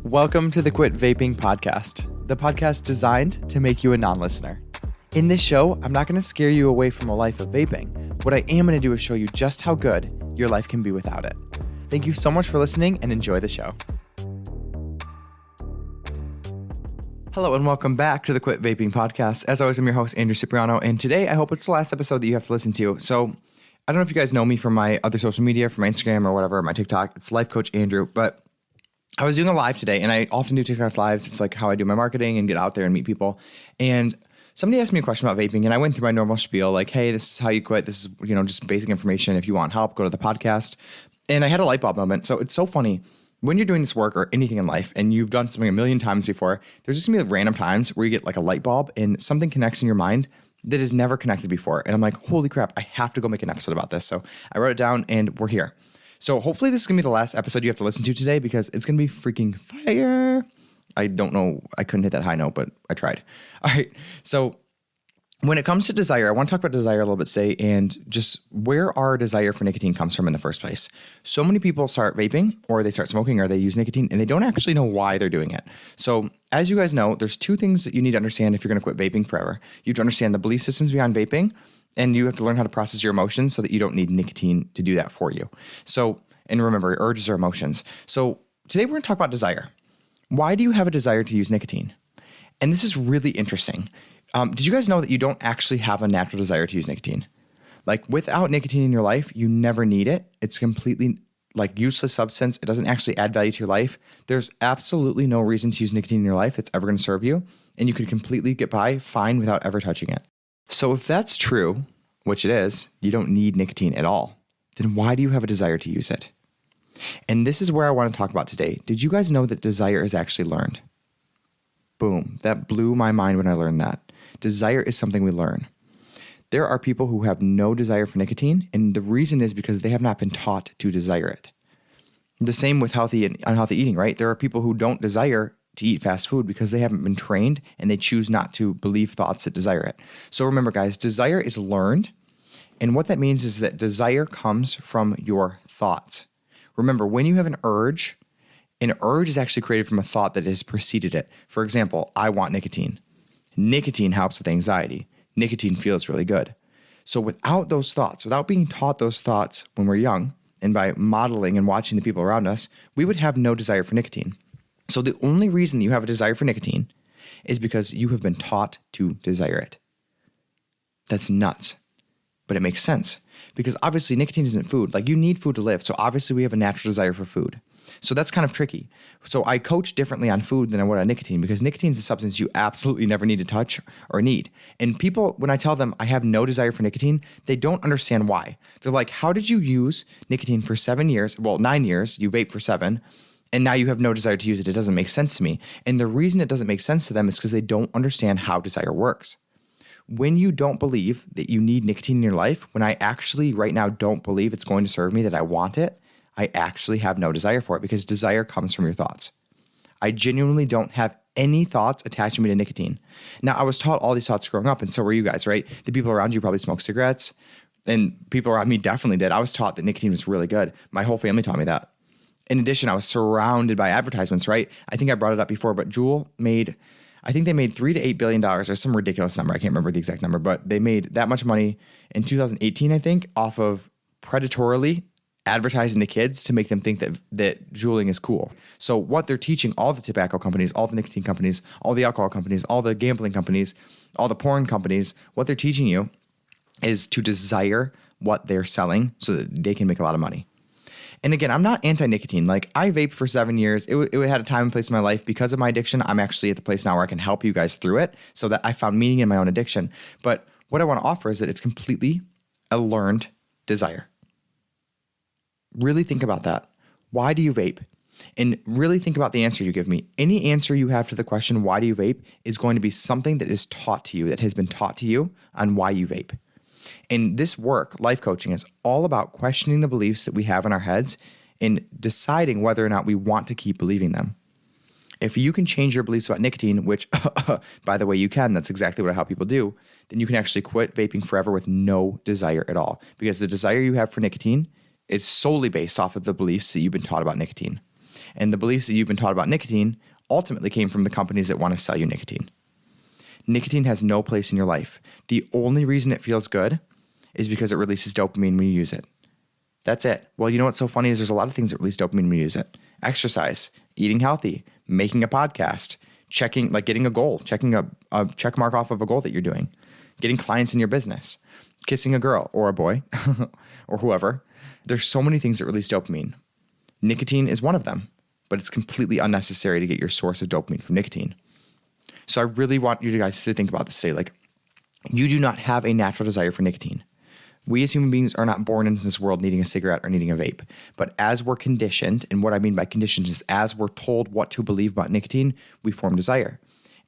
Welcome to the Quit Vaping podcast, the podcast designed to make you a non-listener. In this show, I'm not going to scare you away from a life of vaping. What I am going to do is show you just how good your life can be without it. Thank you so much for listening and enjoy the show. Hello and welcome back to the Quit Vaping podcast. As always, I'm your host, Andrew Cipriano, and today I hope it's the last episode that you have to listen to. So I don't know if you guys know me from my other social media, from my Instagram or whatever, my TikTok. It's Life Coach Andrew, but I was doing a live today, and I often do TikTok lives. It's like how I do my marketing and get out there and meet people. And somebody asked me a question about vaping, and I went through my normal spiel, like, hey, this is how you quit. This is, just basic information. If you want help, go to the podcast. And I had a light bulb moment. So it's so funny. When you're doing this work or anything in life and you've done something a million times before, there's just gonna be random times where you get like a light bulb and something connects in your mind that is never connected before. And I'm like, holy crap, I have to go make an episode about this. So I wrote it down and we're here. So hopefully this is going to be the last episode you have to listen to today because it's going to be freaking fire. I don't know. I couldn't hit that high note, but I tried. All right. So when it comes to desire, I want to talk about desire a little bit today and just where our desire for nicotine comes from in the first place. So many people start vaping or they start smoking or they use nicotine and they don't actually know why they're doing it. So as you guys know, there's two things that you need to understand if you're going to quit vaping forever. You have to understand the belief systems behind vaping, and you have to learn how to process your emotions so that you don't need nicotine to do that for you. So, and remember, urges are emotions. So today we're going to talk about desire. Why do you have a desire to use nicotine? And this is really interesting. Did you guys know that you don't actually have a natural desire to use nicotine? Like without nicotine in your life, you never need it. It's completely like useless substance. It doesn't actually add value to your life. There's absolutely no reason to use nicotine in your life that's ever going to serve you. And you could completely get by fine without ever touching it. So if that's true, which it is, you don't need nicotine at all, then why do you have a desire to use it? And this is where I want to talk about today. Did you guys know that desire is actually learned? Boom. That blew my mind when I learned that. Desire is something we learn. There are people who have no desire for nicotine, and the reason is because they have not been taught to desire it. The same with healthy and unhealthy eating, right? There are people who don't desire to eat fast food because they haven't been trained and they choose not to believe thoughts that desire it. So remember, guys, desire is learned. And what that means is that desire comes from your thoughts. Remember, when you have an urge is actually created from a thought that has preceded it. For example, I want nicotine. Nicotine helps with anxiety. Nicotine feels really good. So without those thoughts, without being taught those thoughts when we're young, and by modeling and watching the people around us, we would have no desire for nicotine. So the only reason you have a desire for nicotine is because you have been taught to desire it. That's nuts, but it makes sense because obviously nicotine isn't food. Like you need food to live. So obviously we have a natural desire for food. So that's kind of tricky. So I coach differently on food than I would on nicotine because nicotine is a substance you absolutely never need to touch or need. And people, when I tell them I have no desire for nicotine, they don't understand why. They're like, how did you use nicotine for 7 years? Well, 9 years, you vape for 7. And now you have no desire to use it. It doesn't make sense to me. And the reason it doesn't make sense to them is because they don't understand how desire works. When you don't believe that you need nicotine in your life, when I actually right now don't believe it's going to serve me, that I want it, I actually have no desire for it because desire comes from your thoughts. I genuinely don't have any thoughts attaching me to nicotine. Now, I was taught all these thoughts growing up, and so were you guys, right? The people around you probably smoke cigarettes, and people around me definitely did. I was taught that nicotine was really good. My whole family taught me that. In addition, I was surrounded by advertisements, right? I think I brought it up before, but Juul I think they made $3 to $8 billion or some ridiculous number. I can't remember the exact number, but they made that much money in 2018, I think, off of predatorily advertising to kids to make them think that juuling is cool. So what they're teaching all the tobacco companies, all the nicotine companies, all the alcohol companies, all the gambling companies, all the porn companies, what they're teaching you is to desire what they're selling so that they can make a lot of money. And again, I'm not anti-nicotine. Like I vaped for 7 years. It had a time and place in my life. Because of my addiction, I'm actually at the place now where I can help you guys through it so that I found meaning in my own addiction. But what I want to offer is that it's completely a learned desire. Really think about that. Why do you vape? And really think about the answer you give me. Any answer you have to the question, why do you vape, is going to be something that is taught to you, that has been taught to you on why you vape. And this work, life coaching, is all about questioning the beliefs that we have in our heads and deciding whether or not we want to keep believing them. If you can change your beliefs about nicotine, which, by the way, you can, that's exactly what I help people do, then you can actually quit vaping forever with no desire at all. Because the desire you have for nicotine is solely based off of the beliefs that you've been taught about nicotine. And the beliefs that you've been taught about nicotine ultimately came from the companies that want to sell you nicotine. Nicotine has no place in your life. The only reason it feels good is because it releases dopamine when you use it. That's it. Well, you know what's so funny is there's a lot of things that release dopamine when you use it. Exercise, eating healthy, making a podcast, checking, like getting a goal, checking a check mark off of a goal that you're doing, getting clients in your business, kissing a girl or a boy or whoever. There's so many things that release dopamine. Nicotine is one of them, but it's completely unnecessary to get your source of dopamine from nicotine. So I really want you guys to think about this today. Like, you do not have a natural desire for nicotine. We as human beings are not born into this world needing a cigarette or needing a vape. But as we're conditioned, and what I mean by conditioned is as we're told what to believe about nicotine, we form desire.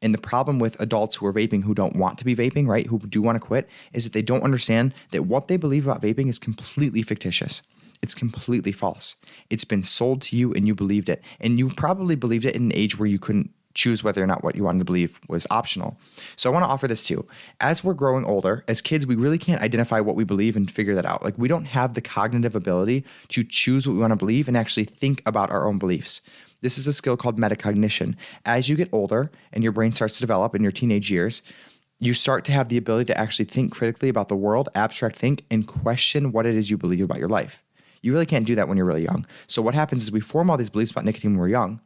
And the problem with adults who are vaping who don't want to be vaping, right, who do want to quit, is that they don't understand that what they believe about vaping is completely fictitious. It's completely false. It's been sold to you and you believed it. And you probably believed it in an age where you couldn't choose whether or not what you wanted to believe was optional. So I want to offer this too. As we're growing older, as kids, we really can't identify what we believe and figure that out. Like, we don't have the cognitive ability to choose what we want to believe and actually think about our own beliefs. This is a skill called metacognition. As you get older and your brain starts to develop in your teenage years, you start to have the ability to actually think critically about the world, abstract think, and question what it is you believe about your life. You really can't do that when you're really young. So what happens is we form all these beliefs about nicotine when we're young.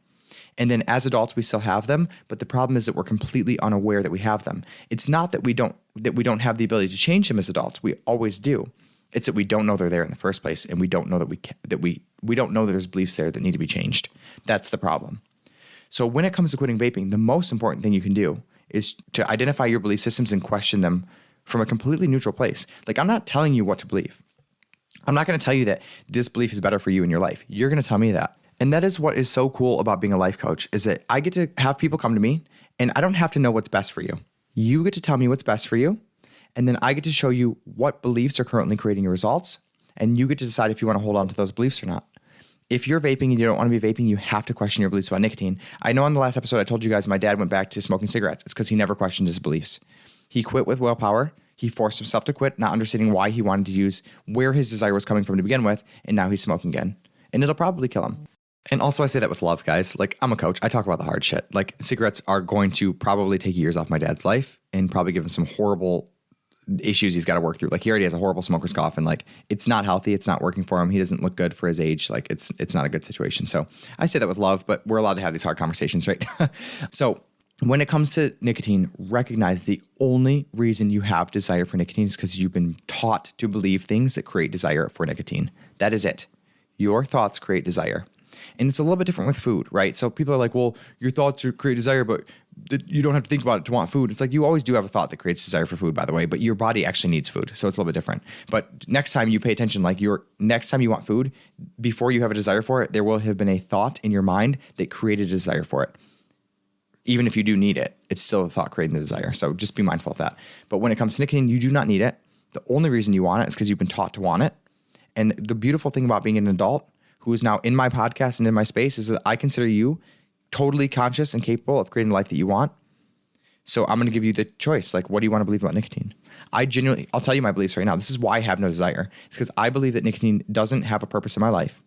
And then as adults, we still have them, but the problem is that we're completely unaware that we have them. It's not that we don't have the ability to change them as adults. We always do. It's that we don't know they're there in the first place, and we don't know that we don't know that there's beliefs there that need to be changed. That's the problem. So when it comes to quitting vaping, the most important thing you can do is to identify your belief systems and question them from a completely neutral place. Like, I'm not telling you what to believe. I'm not going to tell you that this belief is better for you in your life. You're going to tell me that. And that is what is so cool about being a life coach, is that I get to have people come to me and I don't have to know what's best for you. You get to tell me what's best for you. And then I get to show you what beliefs are currently creating your results. And you get to decide if you want to hold on to those beliefs or not. If you're vaping and you don't want to be vaping, you have to question your beliefs about nicotine. I know on the last episode, I told you guys my dad went back to smoking cigarettes. It's because he never questioned his beliefs. He quit with willpower. He forced himself to quit, not understanding why he wanted to use, where his desire was coming from to begin with. And now he's smoking again. And it'll probably kill him. And also, I say that with love, guys. Like, I'm a coach. I talk about the hard shit. Like, cigarettes are going to probably take years off my dad's life and probably give him some horrible issues he's got to work through. Like, he already has a horrible smoker's cough, and like, it's not healthy. It's not working for him. He doesn't look good for his age. Like, it's not a good situation. So I say that with love, but we're allowed to have these hard conversations, right? So when it comes to nicotine, recognize the only reason you have desire for nicotine is because you've been taught to believe things that create desire for nicotine. That is it. Your thoughts create desire. And it's a little bit different with food, right? So people are like, well, your thoughts create desire, but you don't have to think about it to want food. It's like, you always do have a thought that creates desire for food, by the way, but your body actually needs food. So it's a little bit different. But next time you pay attention, like next time you want food, before you have a desire for it, there will have been a thought in your mind that created a desire for it. Even if you do need it, it's still a thought creating the desire. So just be mindful of that. But when it comes to nicotine, you do not need it. The only reason you want it is because you've been taught to want it. And the beautiful thing about being an adult who is now in my podcast and in my space is that I consider you totally conscious and capable of creating the life that you want. So I'm going to give you the choice. Like, what do you want to believe about nicotine? I'll tell you my beliefs right now. This is why I have no desire. It's because I believe that nicotine doesn't have a purpose in my life.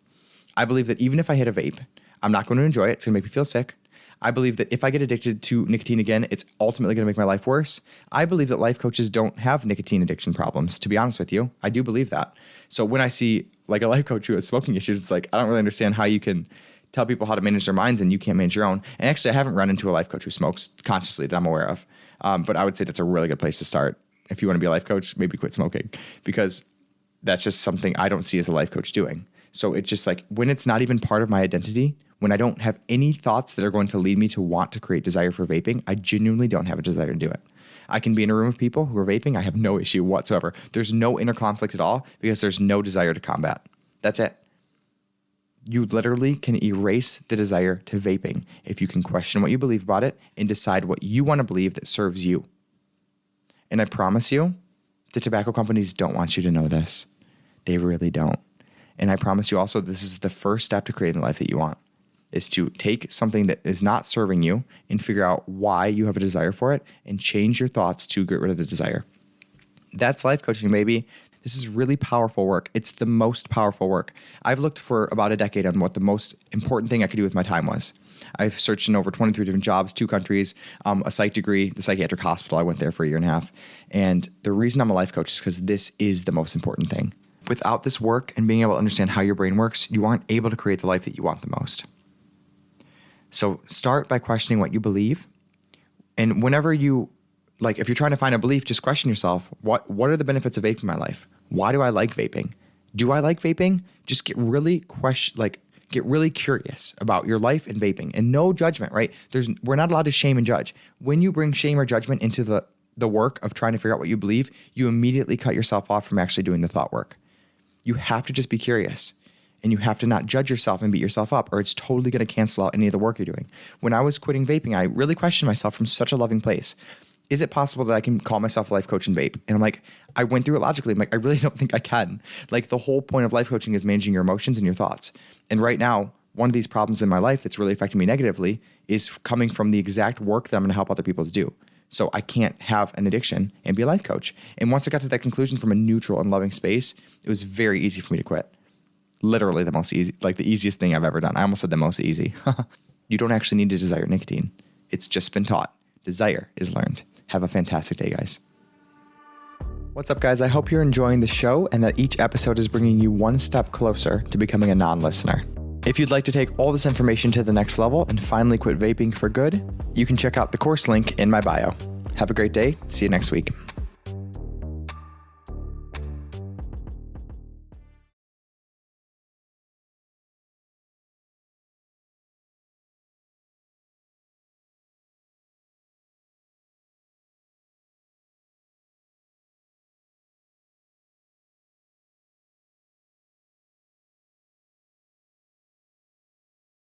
I believe that even if I hit a vape, I'm not going to enjoy it. It's going to make me feel sick. I believe that if I get addicted to nicotine again, it's ultimately going to make my life worse. I believe that life coaches don't have nicotine addiction problems, to be honest with you. I do believe that. So when I see like a life coach who has smoking issues, it's like, I don't really understand how you can tell people how to manage their minds and you can't manage your own. And actually, I haven't run into a life coach who smokes consciously that I'm aware of. But I would say that's a really good place to start. If you want to be a life coach, maybe quit smoking, because that's just something I don't see as a life coach doing. So it's just like, when it's not even part of my identity, when I don't have any thoughts that are going to lead me to want to create desire for vaping, I genuinely don't have a desire to do it. I can be in a room of people who are vaping. I have no issue whatsoever. There's no inner conflict at all because there's no desire to combat. That's it. You literally can erase the desire to vaping if you can question what you believe about it and decide what you want to believe that serves you. And I promise you, the tobacco companies don't want you to know this. They really don't. And I promise you also, this is the first step to creating the life that you want, is to take something that is not serving you and figure out why you have a desire for it and change your thoughts to get rid of the desire. That's life coaching, baby. This is really powerful work. It's the most powerful work. I've looked for about a decade on what the most important thing I could do with my time was. I've searched in over 23 different jobs, 2 countries, a psych degree, the psychiatric hospital. I went there for a year and a half. And the reason I'm a life coach is because this is the most important thing. Without this work and being able to understand how your brain works, you aren't able to create the life that you want the most. So start by questioning what you believe. And whenever you, if you're trying to find a belief, just question yourself, what are the benefits of vaping in my life? Why do I like vaping? Do I like vaping? Just get really curious about your life and vaping, and no judgment, right? We're not allowed to shame and judge. When you bring shame or judgment into the work of trying to figure out what you believe, you immediately cut yourself off from actually doing the thought work. You have to just be curious, and you have to not judge yourself and beat yourself up, or it's totally going to cancel out any of the work you're doing. When I was quitting vaping, I really questioned myself from such a loving place. Is it possible that I can call myself a life coach and vape? And I'm like, I went through it logically. I'm like, I really don't think I can. The whole point of life coaching is managing your emotions and your thoughts. And right now, one of these problems in my life that's really affecting me negatively is coming from the exact work that I'm going to help other people do. So I can't have an addiction and be a life coach. And once I got to that conclusion from a neutral and loving space, it was very easy for me to quit. Literally the most easy, the easiest thing I've ever done. I almost said the most easy. You don't actually need to desire nicotine. It's just been taught. Desire is learned. Have a fantastic day, guys. What's up, guys? I hope you're enjoying the show and that each episode is bringing you one step closer to becoming a non-listener. If you'd like to take all this information to the next level and finally quit vaping for good, you can check out the course link in my bio. Have a great day. See you next week.